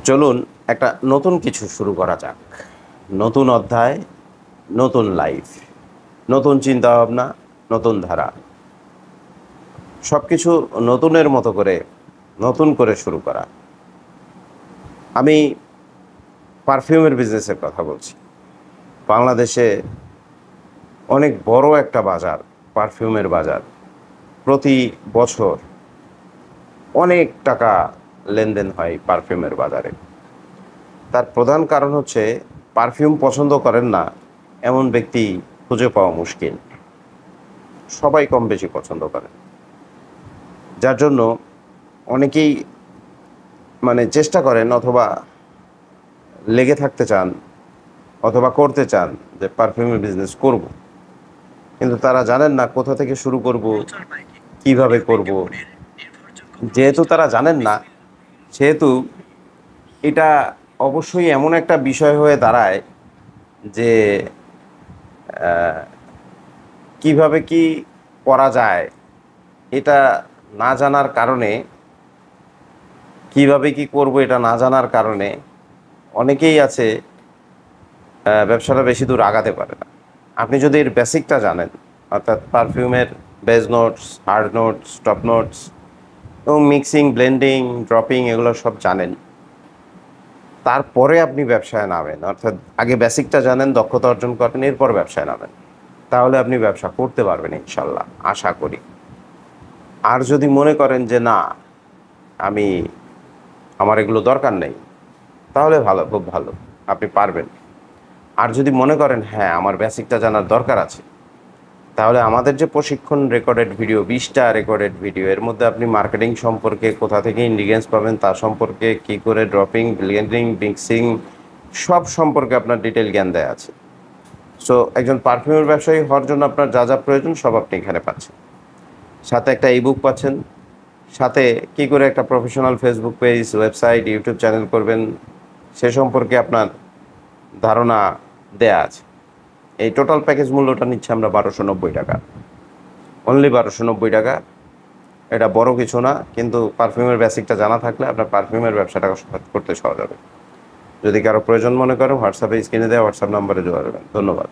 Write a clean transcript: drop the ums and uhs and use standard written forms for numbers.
চলুন একটা নতুন কিছু শুরু করা যাক। নতুন অধ্যায়, নতুন লাইফ, নতুন চিন্তাভাবনা, নতুন ধারা, সব কিছু নতুনের মতো করে নতুন করে শুরু করা। আমি পারফিউমের বিজনেসের কথা বলছি। বাংলাদেশে অনেক বড় একটা বাজার, পারফিউমের বাজার। প্রতি বছর অনেক টাকা লেনদেন হয় পারফিউমের বাজারে। তার প্রধান কারণ হচ্ছে পারফিউম পছন্দ করেন না এমন ব্যক্তি খুঁজে পাওয়া মুশকিল। সবাই কম বেশি পছন্দ করেন, যার জন্য অনেকেই চেষ্টা করেন অথবা লেগে থাকতে চান অথবা করতে চান যে পারফিউমের বিজনেস করব, কিন্তু তারা জানেন না কোথা থেকে শুরু করব, কিভাবে করব। যেহেতু তারা জানেন না, সেহেতু এটা অবশ্যই এমন একটা বিষয় হয়ে দাঁড়ায় যে কিভাবে কি করা যায় এটা না জানার কারণে, কিভাবে কি করব এটা না জানার কারণে অনেকেই আছে ব্যবসাটা বেশি দূর আগাতে পারে না। আপনি যদি এর বেসিকটা জানেন, অর্থাৎ পারফিউমের base notes, hard notes, top notes এবং মিক্সিং, ব্লেন্ডিং, ড্রপিং এগুলো সব জানেন, তারপরে আপনি ব্যবসায় নামেন। অর্থাৎ আগে বেসিকটা জানেন, দক্ষতা অর্জন করেন, এরপর ব্যবসায় নামেন, তাহলে আপনি ব্যবসা করতে পারবেন ইনশাল্লাহ, আশা করি। আর যদি মনে করেন যে না, আমার এগুলো দরকার নেই, তাহলে ভালো, খুব ভালো, আপনি পারবেন। আর যদি মনে করেন হ্যাঁ আমার বেসিকটা জানার দরকার আছে, তাহলে আমাদের যে প্রশিক্ষণ রেকর্ডেড ভিডিও, 20টা রেকর্ডেড ভিডিও, এর মধ্যে আপনি মার্কেটিং সম্পর্কে, কোথা থেকে ইনগ্রিডিয়েন্টস পাবেন তা সম্পর্কে, কী করে ড্রপিং, ব্লেন্ডিং, মিক্সিং সব সম্পর্কে আপনার ডিটেল জ্ঞান দেওয়া আছে। সো একজন পারফিউমের ব্যবসায়ী হওয়ার জন্য আপনার যা যা প্রয়োজন সব আপনি এখানে পাচ্ছেন। সাথে একটা ইবুক পাচ্ছেন, সাথে কী করে একটা professional Facebook page, website, YouTube channel করবেন সে সম্পর্কে আপনার ধারণা দেয়া আছে। এই টোটাল প্যাকেজ মূল্যটা নিচ্ছে আমরা 1290 টাকা, অনলি 1290 টাকা। এটা বড় কিছু না, কিন্তু পারফিউমের বেসিকটা জানা থাকলে আপনার পারফিউমের ব্যবসাটা করতে সহজ হবে। যদি কারো প্রয়োজন মনে করো, হোয়াটসঅ্যাপে স্ক্রিনে দেওয়া হোয়াটসঅ্যাপ নাম্বারে যোগাযোগ করবেন। ধন্যবাদ।